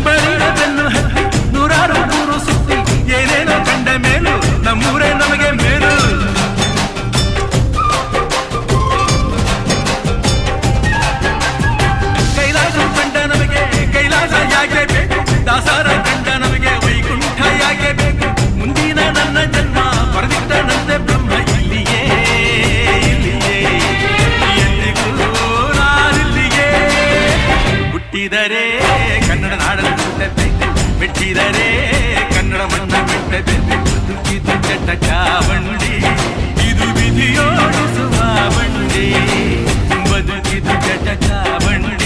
ಬರಿಗದನ್ನು ಹತ್ತಿ ನೂರಾರು ಊರು ಸುತ್ತಿ ಏನೇನೋ ಕಂಡ ಮೇಲು ನಮ್ಮೂರೇ ನಮಗೆ ಮೇಲು. ಕೈಲಾಸ ಕಂಡ ನಮಗೆ ಕೈಲಾಸ ಯಾಕೆ ಬೇಕು, ದಾಸರ ಕಂಡ ನಮಗೆ ವೈಕುಂಠ ಯಾಕೆ ಬೇಕು. ಮುಂದಿನ ನನ್ನ ಜನ್ಮ ಬರೆದಿಟ್ಟನಂತೆ ಬ್ರಹ್ಮ ಇಲ್ಲಿಯೇ ಇಲ್ಲಿಯೇ ಎಂದಿಗೂ ನಾನಿಲ್ಲಿಯೇ. ಹುಟ್ಟಿದರೆ ಕನ್ನಡ ನಾಡನ್ನು ಹುಟ್ಟಬೇಕು, ಬಿಟ್ಟಿದರೆ ಕನ್ನಡ ಮಣ್ಣ ಬಿಟ್ಟಬೇಕು. ಇದು ಜಟಕ ಬಂಡಿ, ಇದು ವಿಧಿಯೋಡಿಸುವ ಬಂಡಿ, ಬದುಕಿದು ಜಟಕ ಬಂಡಿ.